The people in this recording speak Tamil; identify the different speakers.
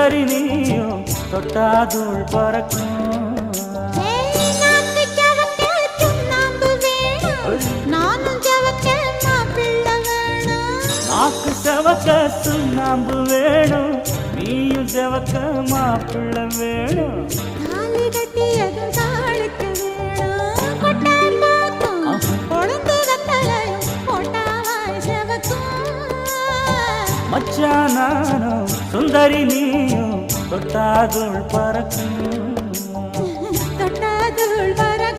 Speaker 1: சுந்தரி நீயும் தொட்டாதுள் பறக்கும். நாக்கு செவக்க சுண்ணாம்பு வேணும், நீயும் செவக்க மாப்பிள்ளை வேணும். மச்சானானோ சுந்தரி நீயும் தொட்டாதுள் பறக்கும்.